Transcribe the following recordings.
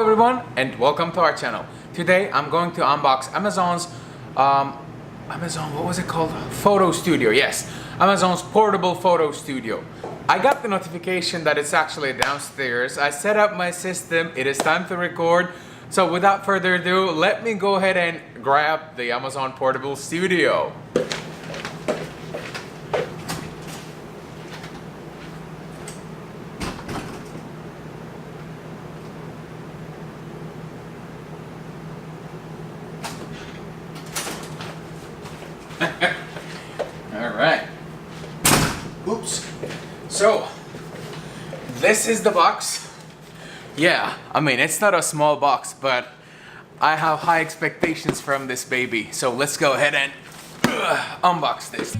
everyone and welcome to our channel. Today I'm going to unbox Amazon's what was it called? Photo Studio. Yes, Amazon's portable photo studio. I got the notification that it's actually downstairs. I set up my system. It is time to record. So without further ado, let me go ahead and grab the Amazon portable studio. All right. Oops. So, this is the box. Yeah, I mean, it's not a small box, but I have high expectations from this baby. So let's go ahead and unbox this.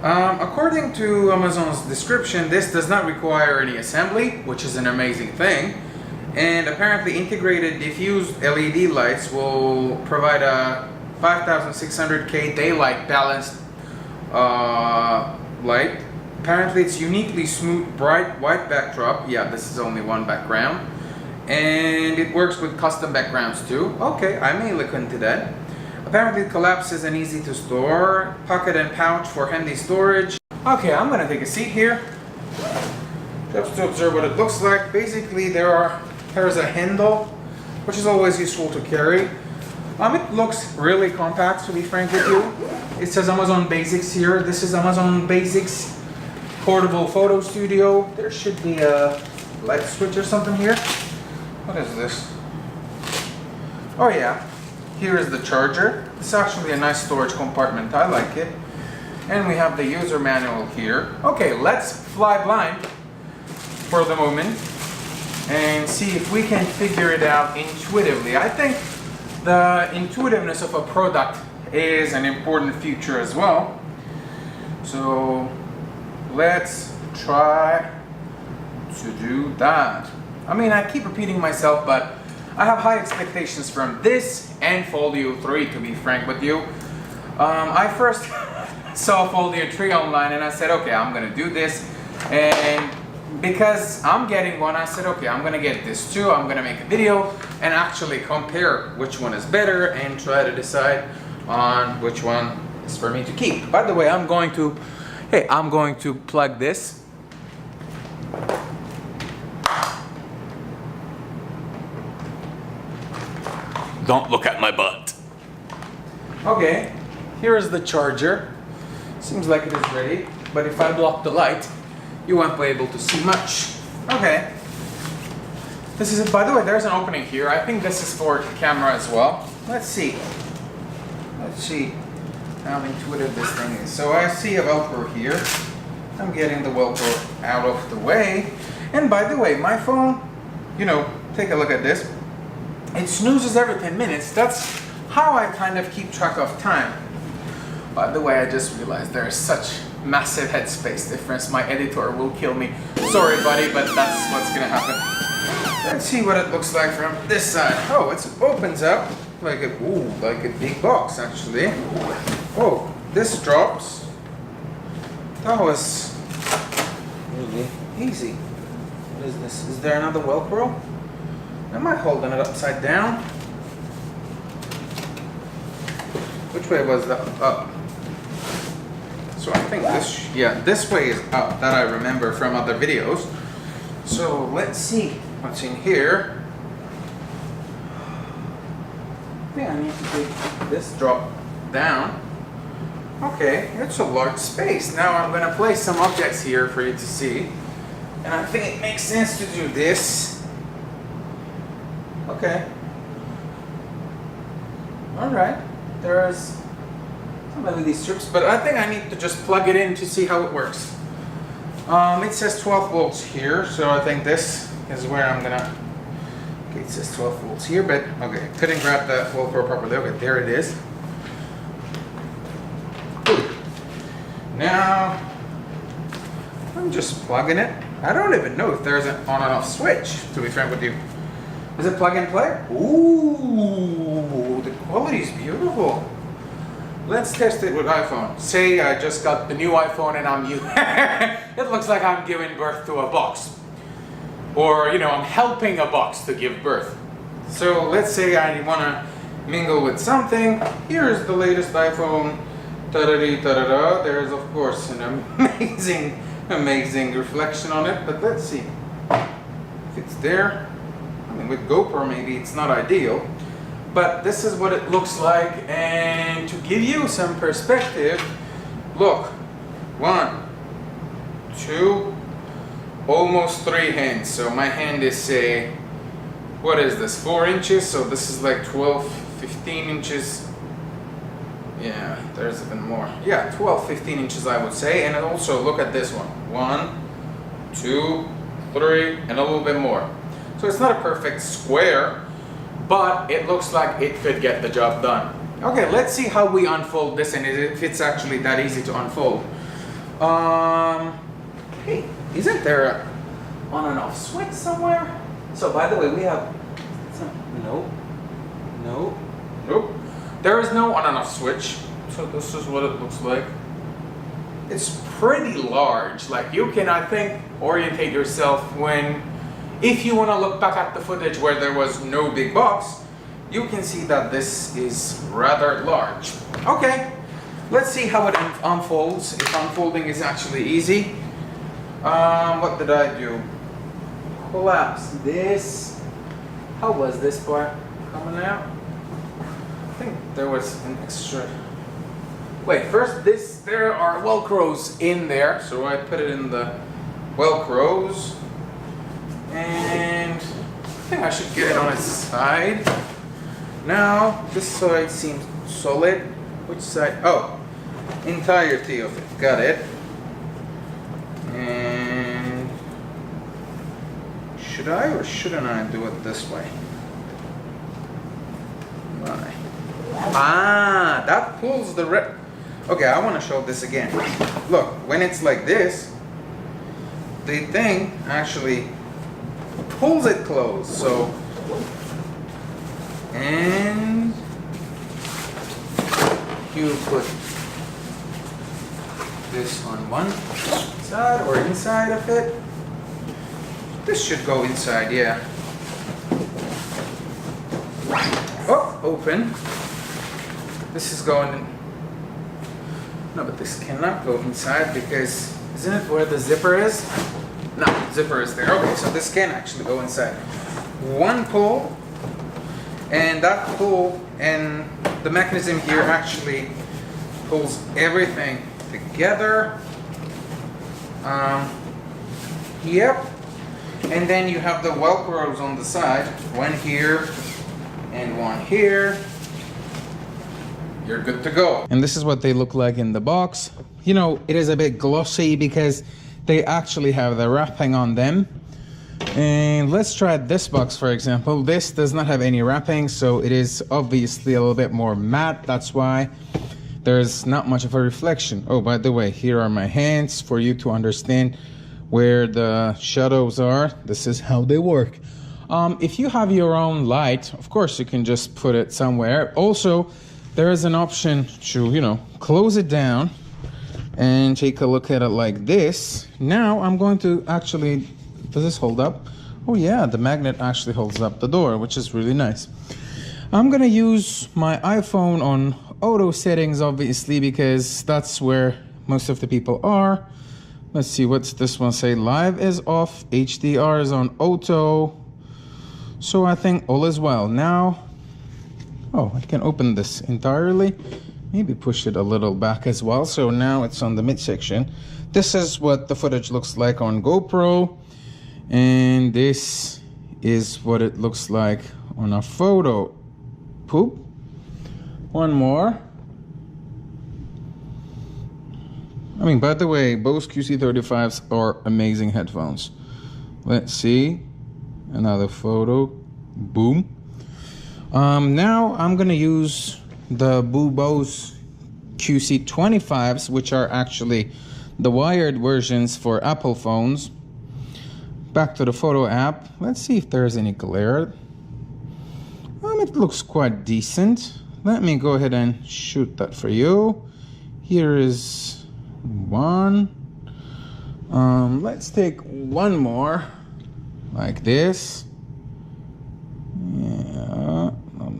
According to Amazon's description, this does not require any assembly, which is an amazing thing. And apparently integrated diffused LED lights will provide a 5600K daylight balanced light. Apparently it's uniquely smooth, bright white backdrop. Yeah, this is only one background. And it works with custom backgrounds too. Okay, I may look into that. Apparently it collapses and easy to store. Pocket and pouch for handy storage. Okay, I'm gonna take a seat here just to observe what it looks like. Basically there's a handle, which is always useful to carry. It looks really compact, to be frank with you. It says Amazon Basics here. This is Amazon Basics portable photo studio. There should be a light switch or something here. What is this? Oh yeah, here is the charger. It's actually a nice storage compartment. I like it. And we have the user manual here. Okay, let's fly blind for the moment and see if we can figure it out intuitively. I think the intuitiveness of a product is an important feature as well. So let's try to do that. I mean, I keep repeating myself, but I have high expectations from this and Folio 3, to be frank with you. I first saw Folio 3 online and I said, okay, I'm gonna do this. And because I'm getting one, I said, okay, I'm gonna get this too. I'm gonna make a video and actually compare which one is better and try to decide on which one is for me to keep. By the way, I'm going to plug this. Don't look at my butt. Okay, here is the charger. Seems like it is ready, but if I block the light, you won't be able to see much. Okay. This is it. By the way, there's an opening here. I think this is for camera as well. Let's see. Let's see how intuitive this thing is. So I see a Velcro here. I'm getting the Velcro out of the way. And by the way, my phone, take a look at this. It snoozes every 10 minutes. That's how I kind of keep track of time. By the way, I just realized there is such massive headspace difference. My editor will kill me. Sorry, buddy, but that's what's gonna happen. Let's see what it looks like from this side. Oh, it opens up like a big box, actually. Oh, this drops. That was really easy. What is this? Is there another Velcro? Am I holding it upside down? Which way was that? Up. So I think this way is up, that I remember from other videos. So let's see what's in here. Yeah, I need to take this drop down. Okay, it's a large space. Now I'm gonna place some objects here for you to see. And I think it makes sense to do this. Okay. Alright, there's some LED strips, but I think I need to just plug it in to see how it works. It says 12 volts here, so I think this is where I'm gonna... Okay, it says 12 volts here, but okay, couldn't grab the Velcro properly. Okay, there it is. Ooh. Now, I'm just plugging it. I don't even know if there's an on and off switch, to be frank with you. Is it plug and play? Ooh, the quality is beautiful. let's test it with iPhone. Say I just got the new iPhone and it looks like I'm giving birth to a box. Or, you know, I'm helping a box to give birth. So let's say I want to mingle with something. Here's the latest iPhone. Ta-da-dee-ta-da-da. There's of course an amazing reflection on it, but let's see if it's there. I mean, with GoPro maybe it's not ideal, but this is what it looks like. And to give you some perspective, look, 1, 2, almost 3 hands. So my hand is, say, what is this, 4 inches? So this is like 12, 15 inches. Yeah, there's even more. Yeah, 12, 15 inches I would say. And also look at this one. 1, 2, 3, and a little bit more. So it's not a perfect square, but it looks like it could get the job done. Okay, let's see how we unfold this and if it's actually that easy to unfold. Hey, isn't there a on and off switch somewhere? So by the way, we have some, nope. There is no on and off switch. So this is what it looks like. It's pretty large. Like you can, I think, orientate yourself if you want to look back at the footage where there was no big box, you can see that this is rather large. Okay, let's see how it unfolds, if unfolding is actually easy. What did I do? Collapse this. How was this part coming out? I think there was an extra. Wait, first there are Velcros in there, so I put it in the Velcros. And I think I should get it on its side. Now, this side seems solid. Which side? Oh, entirety of it. Got it. And should I or shouldn't I do it this way? Why? Ah, that pulls the Okay, I want to show this again. Look, when it's like this, the thing actually pulls it closed. So, and you put this on one side or inside of it. This should go inside, yeah. Oh, open. This is going in. No, but this cannot go inside because isn't it where the zipper is? No, zipper is there. Okay, so this can actually go inside. One pull, and that pull and the mechanism here actually pulls everything together. Yep. And then you have the Velcros on the side, one here and one here. You're good to go. And this is what they look like in the box. You know, it is a bit glossy because they actually have the wrapping on them. And let's try this box, for example. This does not have any wrapping, so it is obviously a little bit more matte. That's why there's not much of a reflection. Oh, by the way, here are my hands for you to understand where the shadows are. This is how they work. If you have your own light, of course you can just put it somewhere. Also, there is an option to, you know, close it down and take a look at it like this. Now I'm going to actually, does this hold up? Oh yeah, the magnet actually holds up the door, which is really nice. I'm gonna use my iPhone on auto settings, obviously, because that's where most of the people are. Let's see, what's this one say? Live is off, HDR is on auto. So I think all is well. Now, oh, I can open this entirely. Maybe push it a little back as well. So now it's on the midsection. This is what the footage looks like on GoPro. And this is what it looks like on a photo. Poop. One more. I mean, by the way, Bose QC35s are amazing headphones. Let's see. Another photo. Boom. Now I'm gonna use the Bose QC25s, which are actually the wired versions for Apple phones. Back to the photo app. Let's see if there's any glare. It looks quite decent. let me go ahead and shoot that for you. Here is one. Let's take one more like this. Yeah,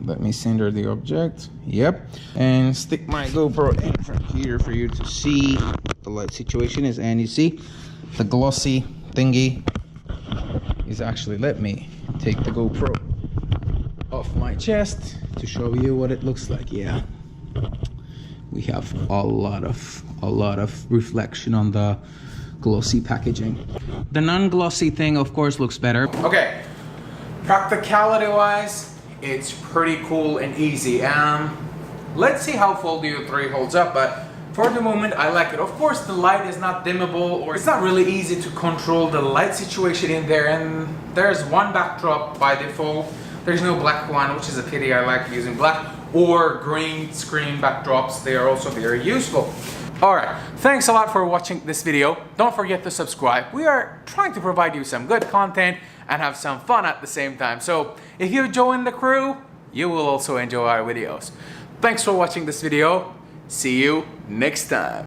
let me center the object. Yep, and stick my GoPro in front here for you to see what the light situation is. And you see the glossy thingy is actually, let me take the GoPro off my chest to show you what it looks like. Yeah, we have a lot of reflection on the glossy packaging. The non-glossy thing of course looks better. Okay, practicality wise, it's pretty cool and easy. Let's see how Foldeo 3 holds up, but for the moment I like it. Of course the light is not dimmable, or it's not really easy to control the light situation in there, and there's one backdrop by default. There's no black one, which is a pity. I like using black or green screen backdrops. They are also very useful. Alright, thanks a lot for watching this video. Don't forget to subscribe. We are trying to provide you some good content and have some fun at the same time. So if you join the crew, you will also enjoy our videos. Thanks for watching this video. See you next time.